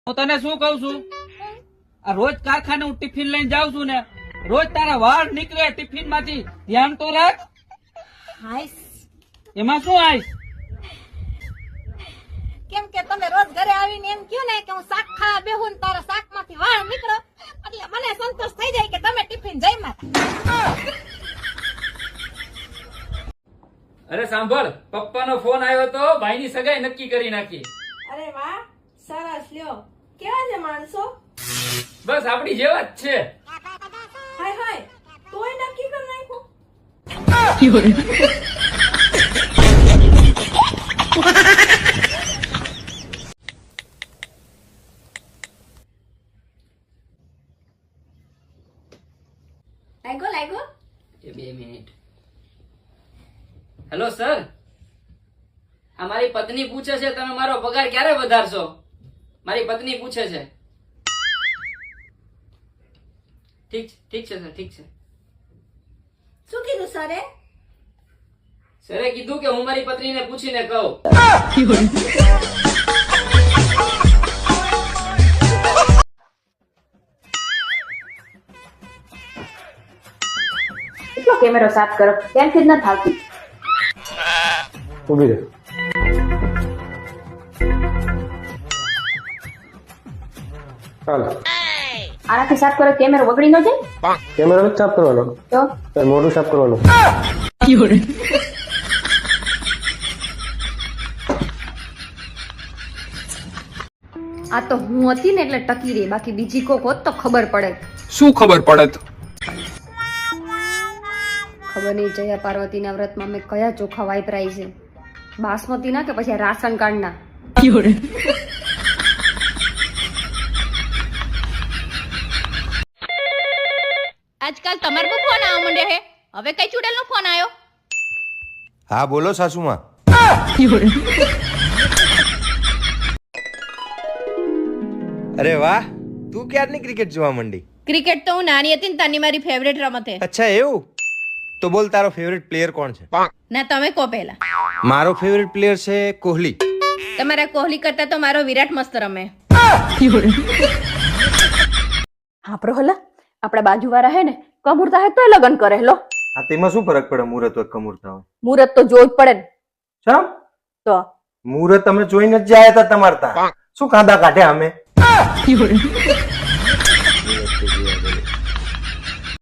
હું તને શું કઉ છું, આ રોજ કારખાને હું ટિફિન લઈને જાઉં છું ને, રોજ તારા વાળ નીકળે ટિફિન માંથી, ધ્યાન તો રાખ. હાઈસ એમાં શું આઈશ? કેમ કે તમે રોજ ઘરે આવીને એમ કહ્યું ને કે હું શાક ખાવા બેહું ને તારા શાક માંથી વાળ નીકળો એટલે મને સંતોષ થઈ જાય કે તમે ટિફિન જમ્યા. અરે સાંભળ, પપ્પાનો ફોન આવ્યો તો ભાઈની સગાઈ નક્કી કરી નાખી. અરે વાહ, સરસ. લ્યો, કેવા છે માણસો? બસ આપડી જેવા જ છે. હાય હાય, તોય નક્કી કરી નાખ્યું. લાગ્યો. એ 2 મિનિટ. હેલો સર, અમારી પત્ની પૂછે છે તમે મારો પગાર ક્યારે વધારશો? મારી પત્ની પૂછે છે. ઠીક છે સર, ઠીક છે. શું કીધું સરે? સરે કીધું કે હું મારી પત્નીને પૂછીને કહું. એટલો કેમેરો સાફ કરો, ત્યાંથી જ ન થાવતી. ઉભી રહે. ચાલો, આનાથી સાફ કરો કેમેરો બગડી ન જાય. કેમેરો નથી સાફ કરવાનો, તો તારે મોઢું સાફ કરવાનું. આ તો હું હતી ને એટલે ટકી રહી, બાકી બીજી કોક હોત તો ખબર પડે. શું ખબર પડત? ખબર નહીં જયા પાર્વતીના વ્રતમાં મેં કયા ચોખા વાપરાય છે, બાસમતીના કે પછી રાશન કાર્ડના. આજકાલ તમારે બહુ ફોન આવવા માંડ્યા હે. હવે કઈ ચૂડેલ નો ફોન આવ્યો? હા બોલો સાસુમાં. અરે વાહ, તું ક્યારની ક્રિકેટ જોવા માંડી? ક્રિકેટ તો હું નાની હતી ને તાની મારી ફેવરેટ રમત હે. અચ્છા એવું? તો બોલ તારો ફેવરેટ પ્લેયર કોણ છે? ના તમે કહો પહેલા. મારો ફેવરેટ પ્લેયર છે કોહલી. તમારા કોહલી કરતા તો મારો વિરાટ મસ્ત રમે. આપણો હલા આપણા બાજુવાળા હે ને કમુરતા હે તો લગન કરે લો. હા તેમાં શું ફરક પડે મુહૂર્ત હોય કમુરતા હોય? મુહૂર્ત તો જોવું જ પડે ને. શમ તો મુહૂર્ત તમે જોઈને જ જાય હતા તમારે ત્યાં. શું કાંદા કાઢ્યા અમે?